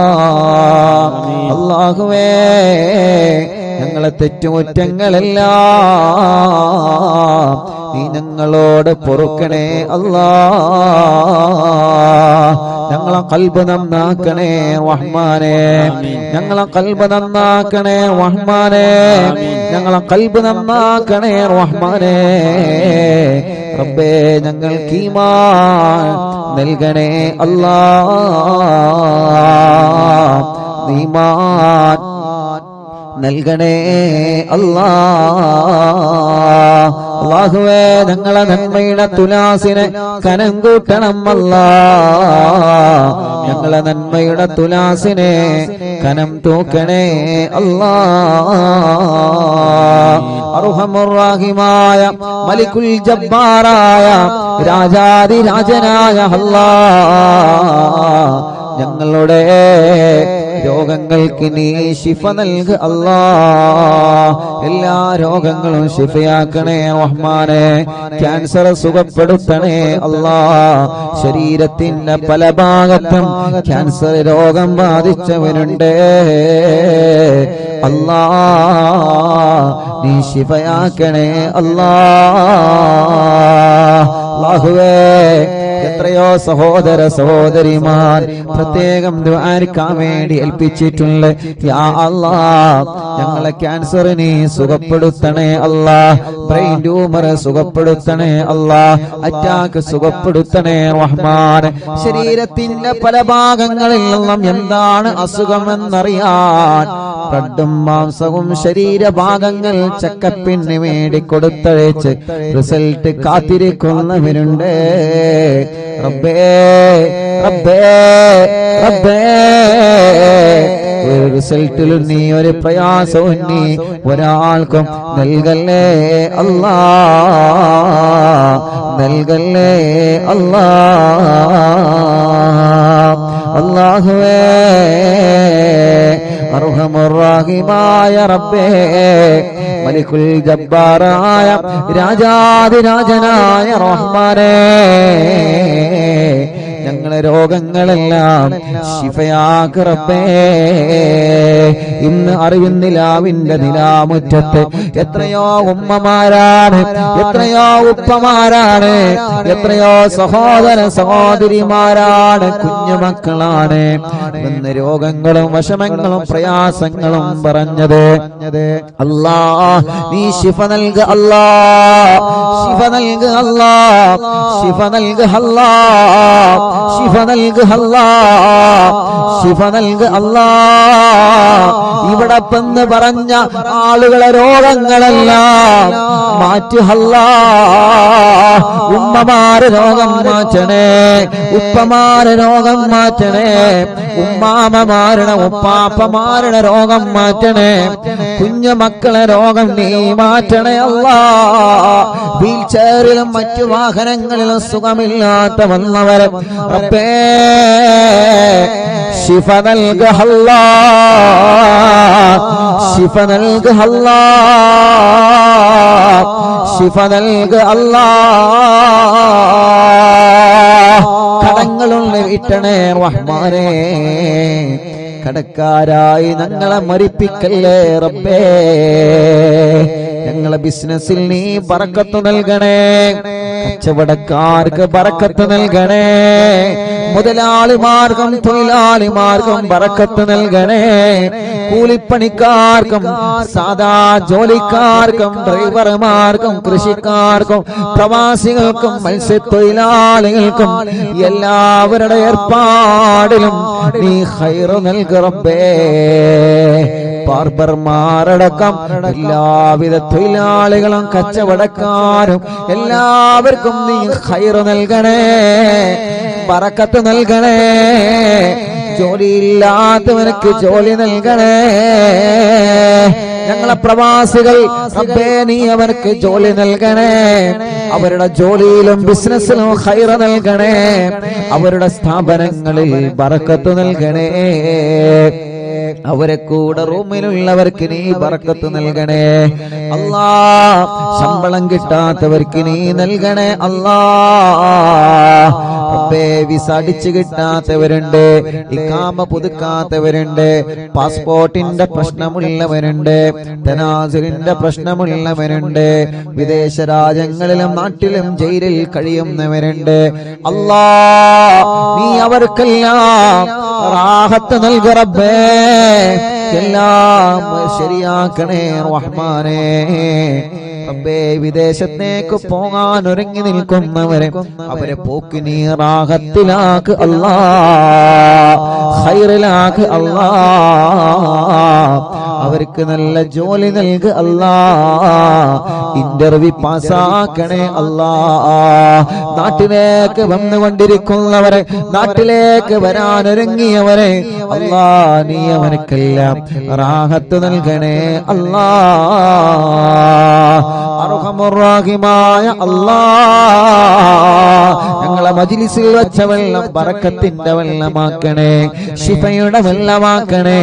അല്ലാഹുവേ ഞങ്ങളെ തെറ്റുകുറ്റങ്ങളെല്ലാം നീ ഞങ്ങളോട് പൊറുക്കണേ അല്ലാഹ് ഞങ്ങളെ ഖൽബ് നന്നാക്കണേ റഹ്മാനേ ഞങ്ങളെ ഖൽബ് നന്നാക്കണേ റഹ്മാനേ ഞങ്ങളെ ഖൽബ് നന്നാക്കണേ റഹ്മാനേ റബ്ബേ ഞങ്ങൾക്ക് ഈമാൻ നൽകണേ അല്ലാഹ് ഈമാൻ നൽകണേ അല്ലാഹ് അല്ലാഹുവേ ഞങ്ങളെ നന്മയുടെ തുലാസിനെ കനം കൂട്ടണം അല്ലാഹ് ഞങ്ങളെ നന്മയുടെ തുലാസിനെ കനം തൂക്കണേ അല്ലാഹ് അർഹമുർ റഹീമായ മലിക്കുൽ ജബ്ബാറായ രാജാധിരാജനായ അല്ലാഹ് ഞങ്ങളുടെ രോഗങ്ങൾക്ക് നീ ശിഫ നൽക് അല്ലാ. എല്ലാ രോഗങ്ങളും ശിഫയാക്കണേ റഹ്മാനെ. ക്യാൻസർ സുഖപ്പെടുത്തണേ അല്ലാ. ശരീരത്തിന്റെ പല ഭാഗത്തും ക്യാൻസർ രോഗം ബാധിച്ചവരുണ്ട് അല്ലാ, നീ ശിഫയാക്കണേ അല്ലാ. അല്ലാഹുവേ, എത്രയോ സഹോദര സഹോദരിമാർ പ്രത്യേകം ദുആക്കാൻ വേണ്ടി ഏൽപ്പിച്ചിട്ടുണ്ട്. യാ അല്ലാഹ്, ഞങ്ങളെ ക്യാൻസർ നീ സുഖപ്പെടുത്തണേ അല്ലാ. ബ്രെയിൻ ട്യൂമർ സുഖപ്പെടുത്തണേ അല്ലാ. അറ്റാക്ക് സുഖപ്പെടുത്തണേ റഹ്മാൻ. ശരീരത്തിന്റെ പല ഭാഗങ്ങളിൽ നിന്നും എന്താണ് അസുഖമെന്നറിയാൻ ബ്ലഡും മാംസവും ശരീരഭാഗങ്ങൾ ചെക്കപ്പിന് വേണ്ടി കൊടുത്തയച്ച് റിസൾട്ട് കാത്തിരിക്കുന്നവരുണ്ട്. റബ്ബേ റബ്ബേ റബ്ബേ, ഒരു റിസൾട്ടിലും നീ ഒരു പ്രയാസവും നീ ഒരാൾക്കും നൽകല്ലേ അല്ലാ, നൽകല്ലേ അല്ലാ. അല്ലാഹുവേ, അർഹമുർ-റഹീമായ റബ്ബേ, മലിക്കുൽ ജബ്ബാറായ രാജാധിരാജനായ റഹ്മാനേ, ഞങ്ങളെ രോഗങ്ങളെല്ലാം ശിഫയാക്ക് റബ്ബേ. ഇന്ന് അറിവിന്നിലാവിന്റെ നിലാമുറ്റത്ത് എത്രയോ ഉമ്മമാരാണ്, എത്രയോ ഉപ്പമാരാണ്, എത്രയോ സഹോദര സഹോദരിമാരാണ്, കുഞ്ഞുമക്കളാണ് ഇന്ന് രോഗങ്ങളും വിഷമങ്ങളും പ്രയാസങ്ങളും പറഞ്ഞത്. അല്ലാ, നീ ശിഫ നൽക അല്ലാ, ശിഫ നൽക അല്ലാ, ശിഫ നൽക അല്ലാ, ശിഫ നൽക അല്ലാ, ശിഫ നൽക അല്ലാ. ഇവിടെ പെന്ന് പറഞ്ഞ ആളുകളെ രോഗങ്ങളെല്ലാം മാറ്റി അല്ലാ. ഉമ്മമാരെ രോഗം മാറ്റണേ, ഉപ്പമാരെ രോഗം മാറ്റണേ, ഉമ്മാമമാരുടെ ഉപ്പാപ്പമാരുടെ രോഗം മാറ്റണേ, കുഞ്ഞു മക്കളെ രോഗം നീ മാറ്റണേ അല്ലാ. വീൽ ചെയറിലും മറ്റു വാഹനങ്ങളിലും സുഖമില്ലാത്ത വന്നവരെ റബ്ബേ ശിഫ നൽക അല്ലാ, ശിഫ നൽക അല്ലാ, ശിഫ നൽക അല്ലാ. കടങ്ങളുള്ള വീട്ടണേ റഹ്മാനേ, കടക്കാരായി ഞങ്ങളെ മരിപ്പിക്കല്ലേ റബ്ബേ. ഞങ്ങളെ ബിസിനസ്സിൽ നീ ബറക്കത്ത് നൽകണേ, കച്ചവടക്കാർക്ക് ബറക്കത്ത് നൽകണേ, മുതലാളിമാർക്കും തൊഴിലാളിമാർക്കും ബറക്കത്ത് നൽകണേ, കൂലിപ്പണിക്കാർക്കും സാധാ ജോലിക്കാർക്കും ഡ്രൈവർമാർക്കും കൃഷിക്കാർക്കും പ്രവാസികൾക്കും മത്സ്യത്തൊഴിലാളികൾക്കും എല്ലാവരുടെ ഏർപ്പാടിലും നീ ഖൈറ് നൽക റബ്ബേ. ബാർബർമാരടക്കം എല്ലാവിധ തൊഴിലാളികളും കച്ചവടക്കാരും എല്ലാവർക്കും നീ ഖൈറ് നൽകണേ, ബറക്കത്ത് നൽകണേ. ജോലിയില്ലാത്തവനക്ക് ജോലി നൽകണേ. ഞങ്ങളെ പ്രവാസികൾ റബ്ബേ നീ അവർക്ക് ജോലി നൽകണേ, അവരുടെ ജോലിയിലും ബിസിനസ്സിലും ഖൈറ് നൽകണേ, അവരുടെ സ്ഥാപനങ്ങളിൽ ബറക്കത്ത് നൽകണേ. അവരെ കൂടെ റൂമിലുള്ളവർക്ക് നീ ബറക്കത്ത് നൽകണേ അല്ലാ. ശമ്പളം കിട്ടാത്തവർക്ക് നീ നൽകണേ അല്ലാ. റബ്ബേ, വിസ അടിച്ചു കിട്ടാത്തവരുണ്ട്, ഇഖാമ പുതുക്കാത്തവരുണ്ട്, പാസ്പോർട്ടിന്റെ പ്രശ്നമുള്ളവരുണ്ട്, തനാസുലിന്റെ പ്രശ്നമുള്ളവരുണ്ട്, വിദേശ രാജ്യങ്ങളിലും നാട്ടിലും ജയിലിൽ കഴിയുന്നവരുണ്ട്. അല്ലാ, നീ അവർക്കെല്ലാം റാഹത്ത് നൽക റബ്ബേ. എല്ലാം ശരിയാക്കണേ റഹ്മാനേ. റബ്ബേ, വിദേശത്തേക്ക് പോകാൻ ഒരുങ്ങി നിൽക്കുന്നവരെ അവരെ പോക്ക് നീ റാഹത്തിലാക്ക് അല്ലാ, ഖൈറിലാക്ക് അല്ലാ. അവർക്ക് നല്ല ജോലി നൽക അല്ലാ. ഇന്റർവ്യൂ പാസ്സാക്കണേ അല്ലാ. നാട്ടിലേക്ക് വന്നുകൊണ്ടിരിക്കുന്നവരെ, നാട്ടിലേക്ക് വരാനൊരുങ്ങിയവരെ അല്ലാ, നീ അവനക്കെല്ലാം റാഹത്ത് നൽകണേ അല്ലാ. അർഹമുർ റഹീമായ അല്ലാ, ഞങ്ങളെ മജ്ലിസിൽ വെച്ച വെള്ളം ബറക്കത്തിന്റെ വെള്ളമാക്കണേ, ശിഫയുടെ വെള്ളമാക്കണേ,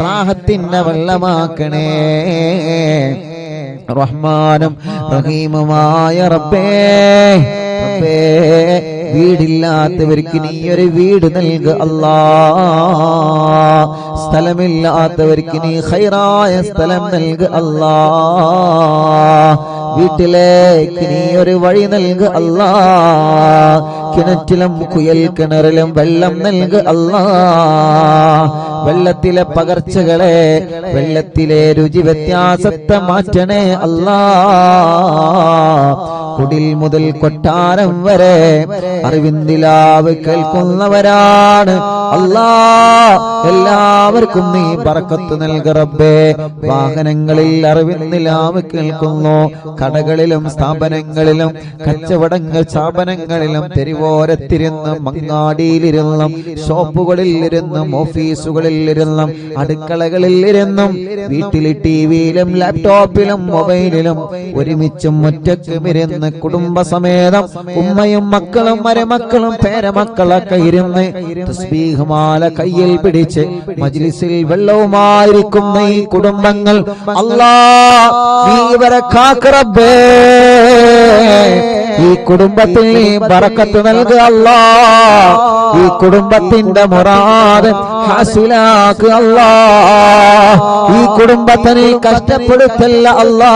റാഹത്തിന്റെ വെള്ളമാക്കണേ. റഹ്മാനും റഹീമുമായ റബ്ബേ, റബ്ബേ, വീടില്ലാത്തവർക്ക് നീ ഒരു വീട് നൽക അല്ലാ. സ്ഥലമില്ലാത്തവർക്ക് നീ ഖൈറായ സ്ഥലം നൽക അല്ലാ. വീട്ടിലേക്ക് നീ ഒരു വഴി നൽക അല്ലാ. കിണറ്റിലും കുയൽ കിണറിലും വെള്ളം നൽക അല്ലാ. വെള്ളത്തിലെ പകർച്ചകളെ, വെള്ളത്തിലെ രുചി വ്യത്യാസത്തെ മാറ്റണേ അല്ലാ. കുടിൽ മുതൽ കൊട്ടാരം വരെ അറിവിന്ദിലാവ് കേൾക്കുന്നവരാണ് അല്ലാ. എല്ലാവർക്കും നീ ബറക്കത്ത് നൽക റബ്ബേ. വാഹനങ്ങളിൽ അറിവിന്ദിലാവ് കേൾക്കുന്നു, കടകളിലും സ്ഥാപനങ്ങളിലും കച്ചവടങ്ങൾ സ്ഥാപനങ്ങളിലും തെരുവോരത്തിരുന്നും മങ്ങാടിയിലിരുന്നും ഷോപ്പുകളിൽ ഇരുന്നും ഓഫീസുകളിൽ ഇരുന്നും അടുക്കളകളിൽ ഇരുന്നും വീട്ടിൽ ടിവിയിലും ലാപ്ടോപ്പിലും മൊബൈലിലും ഒരുമിച്ചും ഒറ്റക്കും ഇരുന്ന് കുടുംബസമേതം ഉമ്മയും മക്കളും മരുമക്കളും പേരമക്കളൊക്കെ ഇരുന്ന് തസ്ബീഹ് മാല കയ്യിൽ പിടിച്ച് മജ്ലിസിൽ വെള്ളവുമായിരിക്കുന്ന ഈ കുടുംബങ്ങൾ അല്ലാ, നീ ഇവരെ കാക്ക് റബ്ബേ. ഈ കുടുംബത്തിൽ നീ ബറക്കത്ത് നൽകുക അല്ലാ. ഈ കുടുംബത്തിന്റെ മുറാദ് ഹാസിലാക്കുക അല്ലാ. ഈ കുടുംബത്തിനെ കഷ്ടപ്പെടുത്തല്ല അല്ലാ.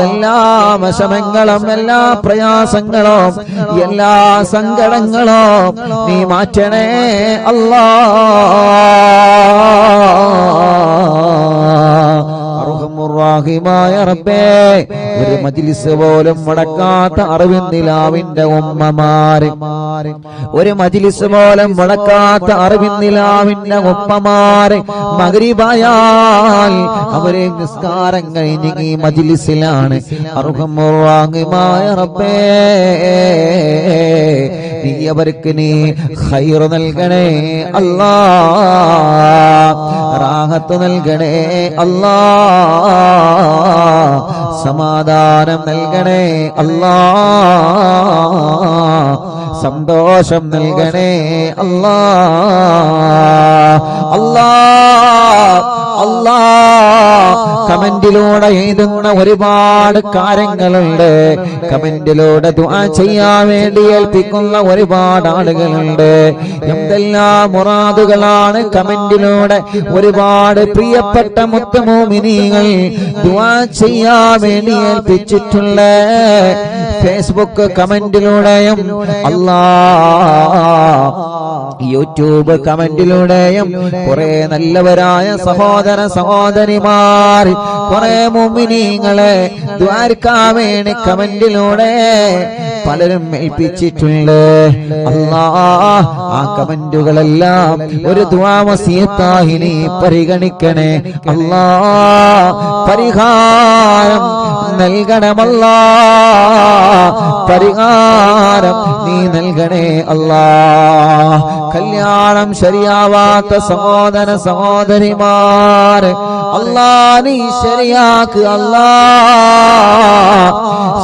എല്ലാ വിഷമങ്ങളും, എല്ലാ പ്രയാസങ്ങളും, എല്ലാ സങ്കടങ്ങളും നീ മാറ്റണേ അല്ലാ. റഹീമായ റബ്ബേ, ഒരു മജ്ലിസ് പോലും മുടക്കാത്ത അറിവിന്ദിലാവിന്റെ ഉമ്മമാര്, ഒരു മജ്ലിസ് പോലും മുടക്കാത്ത അറിവിന്ദിലാവിന്റെ ഉപ്പമാര് മഗ്രിബായാൽ അവരെ നിസ്കാരം കഴിഞ്ഞ് ഈ മജ്ലിസിലാണ്. റഹീമായ റബ്ബേ, നീ അവർക്ക് നീ ഖൈർ നൽകണേ അല്ലാ. റാഹത്ത് നൽകണേ അല്ലാ. സമാധാനം നൽകണേ അല്ലാ. സന്തോഷം നൽകണേ അല്ലാ. അല്ലാ, അല്ലാ, കമന്റിലൂടെ എഴുതുന്ന ഒരുപാട് കാര്യങ്ങളുണ്ട്. കമന്റിലൂടെ ദുആ ചെയ്യാൻ വേണ്ടി ഏൽപ്പിക്കുന്ന ഒരുപാട് ആളുകളുണ്ട്. എന്തെല്ലാം മുറാദുകളാണ് കമന്റിലൂടെ ഒരുപാട് പ്രിയപ്പെട്ട മുത്തുമോമിനീങ്ങൾ ദുആ ചെയ്യാൻ വേണ്ടി ഏൽപ്പിച്ചിട്ടുള്ള. ഫേസ്ബുക്ക് കമന്റിലൂടെയും അല്ലാ, യൂട്യൂബ് കമന്റിലൂടെയും കുറെ നല്ലവരായ സഹോദര സഹോദരിമാർ, കുറെ മുഅ്മിനീങ്ങളെ ദുആർക്കാൻ വേണ്ടി കമന്റിലൂടെ പലരും ഏൽപ്പിച്ചിട്ടുണ്ട്. അല്ലാ, ആ കമന്റുകളെല്ലാം ഒരു ദുആ വസിയത്തായി നീ പരിഗണിക്കണേ അല്ലാ. പരിഹാരം നൽകണമല്ലാ. പരിഹാരം നീ നൽകണേ അല്ലാ. കല്യാണം ശരിയാവാത്ത സഹോദര സഹോദരിമാര് അല്ലാ, നീ ശരിയാക്ക് അല്ലാ.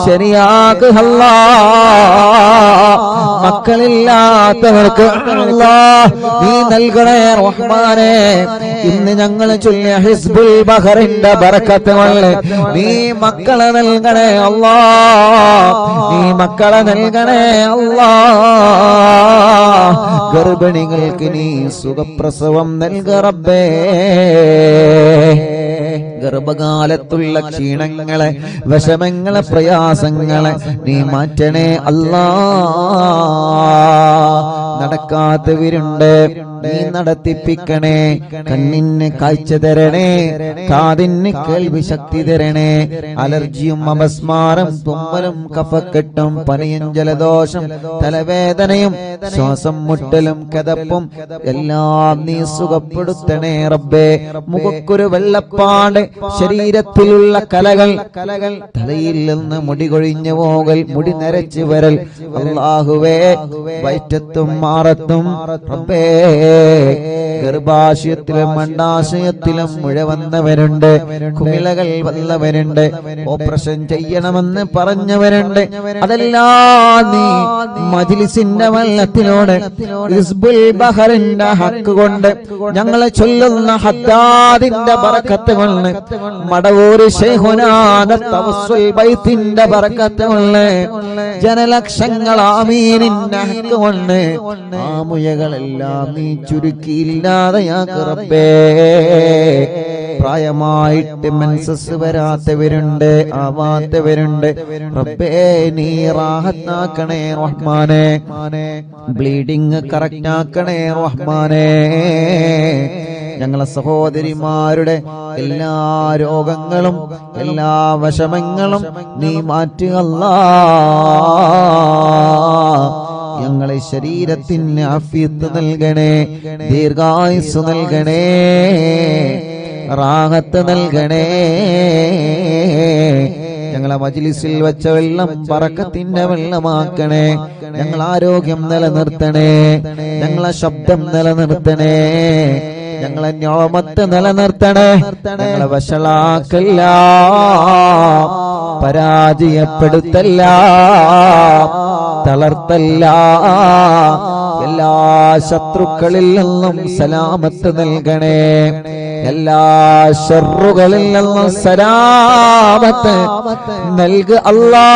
ശരിയാക്ക് അല്ലാ. മക്കളില്ലാത്തവർക്ക് അല്ലാ നീ നൽകണേ റഹ്മാനേ. ഇന്ന് ഞങ്ങൾ ചൊല്ലിയ ഹിസ്ബുൽ ബഹറിന്റെ ബറക്കത്ത് കൊണ്ട് നീ മക്കളെ നൽകണേ അല്ലാ. നീ മക്കളെ നൽകണേ അല്ലാ. ഗർഭിണികൾക്ക് നീ സുഖപ്രസവം നൽക റബ്ബേ. ഗർഭകാലത്തുള്ള ക്ഷീണങ്ങളെ, വിഷമങ്ങളെ, പ്രയാസങ്ങളെ നീ മാറ്റണേ അല്ലാ. നടക്കാത്തവരുണ്ട്, നീ നടത്തിപ്പിക്കണേ. കണ്ണിന് കാഴ്ച തരണേ, കാതിന് കേൾവി ശക്തി തരണേ. അലർജിയും അപസ്മാരം, തുമ്മലും കഫക്കെട്ടും പനിയും ജലദോഷം തലവേദനയും ശ്വാസം മുട്ടലും കിതപ്പും എല്ലാം നീ സുഖപ്പെടുത്തണേ റബ്ബേ. മുഖക്കൊരു വെള്ളപ്പാട്, ശരീരത്തിലുള്ള കലകൾ, തലയിൽ നിന്ന് മുടി കൊഴിഞ്ഞു പോകൽ, മുടി നരച്ചു വരൽ, അല്ലാഹുവേ വയറ്റത്തും മാറത്തും റബ്ബേ. ഗർഭാശയത്തിലും അണ്ഡാശയത്തിലും മുഴ വന്നവരുണ്ട്, കുമിളകൾ വന്നവരുണ്ട്, ഓപ്പറേഷൻ ചെയ്യണമെന്ന് പറഞ്ഞവരുണ്ട്. അതെല്ലാം നീ മജ്ലിസിന്റെ വെള്ളത്തിലൂടെ ഹിസ്ബുൽ ബഹറിന്റെ ഹക്ക് കൊണ്ട്, ഞങ്ങളെ ചൊല്ലുന്ന ഹദ്ദാദിന്റെ ബറക്കത്ത് കൊണ്ട്, മടവൂർ ശൈഖുനാന്റെ തവസ്സുൽ ബൈത്തിന്റെ ബറക്കത്ത് കൊണ്ട്, ജനലക്ഷങ്ങൾ ആമീനിന്റെ ഹക്ക് കൊണ്ട് ആ മുയകളെല്ലാം നീ ചുരുക്കിയില്ലാതെയാക്ക് റബ്ബേ. പ്രായമായിട്ട് മെൻസസ് വരാത്തവരുണ്ട്, ആവാത്തവരുണ്ട് റബ്ബേ, നീ റാഹത്താക്കണേ റഹ്മാനെ. ബ്ലീഡിങ് കറക്റ്റ് ആക്കണേ റഹ്മാനെ. ഞങ്ങളെ സഹോദരിമാരുടെ എല്ലാ രോഗങ്ങളും എല്ലാ വിഷമങ്ങളും നീ മാറ്റുക അല്ലാഹ്. ഞങ്ങളെ ശരീരത്തിന് ആഫിയത്ത് നൽകണേ, ദീർഘായുസ് നൽകണേ, റാഹത്ത് നൽകണേ. ഞങ്ങളെ മജ്ലിസിൽ വെച്ച വെള്ളം ബറക്കത്തിന്റെ വെള്ളമാക്കണേ. ഞങ്ങൾ ആരോഗ്യം നിലനിർത്തണേ, ഞങ്ങളെ ശബ്ദം നിലനിർത്തണേ, ഞങ്ങളെ നിഅമത്ത് നിലനിർത്തണേ. ഞങ്ങളെ വഷളാക്കല്ല, പരാജയപ്പെടുത്തല്ല, തളർത്തല്ല. എല്ലാ ശത്രുക്കളിൽ നിന്നും സലാമത്ത് നൽകണേ, എല്ലാ ശർറുകളിൽ നിന്നും സലാമത്ത് നൽകു അല്ലാഹ്.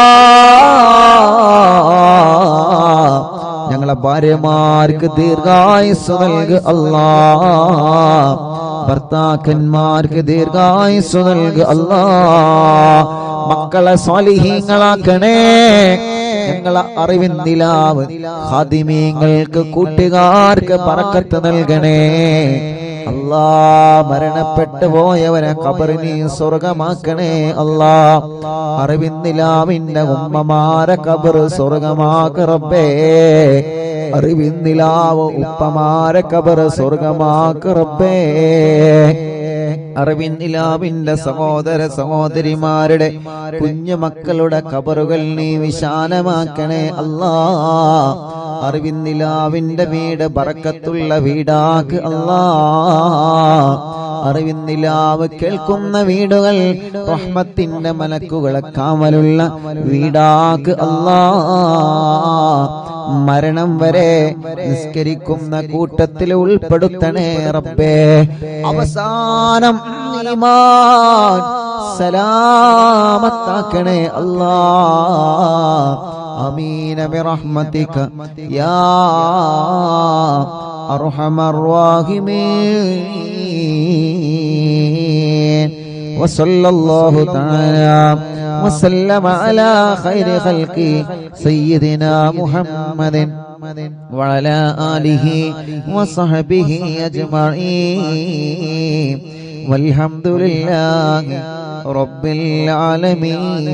ഞങ്ങളെ ഭാര്യമാർക്ക് ദീർഘായുസ് നൽകു അല്ലാഹ്. ഭർത്താക്കന്മാർക്ക് ദീർഘായുസ് നൽകു അല്ലാഹ്. മക്കളെ സ്വാലിഹീങ്ങളാക്കണേ. ഞങ്ങളെ അറിവിൻ നിലാവ് ഖാദിമീങ്ങൾക്ക് കൂട്ടുകാർക്ക് ബറക്കത്ത് നൽകണേ അല്ലാ. മരണപ്പെട്ടു പോയവരെ ഖബറിനെ സ്വർഗമാക്കണേ അല്ലാ. അറിവിൻ നിലാവിന്റെ ഉമ്മമാരെ ഖബർ സ്വർഗമാക്ക് റബ്ബേ. അറിവിൻ നിലാവ് ഉപ്പമാരെ ഖബർ സ്വർഗമാക്ക് റബ്ബേ. അറിവിൻ നിലാവിന്റെ സഹോദര സഹോദരിമാരുടെ കുഞ്ഞു മക്കളുടെ ഖബറുകൾ നീ വിശാലമാക്കണേ അല്ലാ. അറിവിൻ നിലാവിന്റെ വീട് ബറക്കത്തുള്ള വീടാക്ക് അല്ലാ. അറിവിൻ നിലാവ് കേൾക്കുന്ന വീടുകൾ റഹ്മത്തിന്റെ മലക്കുകളെ കാവലുള്ള വീടാക്ക് അല്ലാ. മരണം വരെ നിസ്കരിക്കുന്ന കൂട്ടത്തിൽ ഉൾപ്പെടുത്തണേ റബ്ബേ. അവസാനം ഈമാൻ സലാമത്താക്കണേ അല്ലാ. ആമീൻ ബിറഹ്മതിക യാ അർഹമർ റഹീമീൻ. വസല്ലല്ലാഹു തആല وسلم على خير خلقه سيدنا محمد وعلى آله وصحبه أجمعين والحمد لله رب العالمين.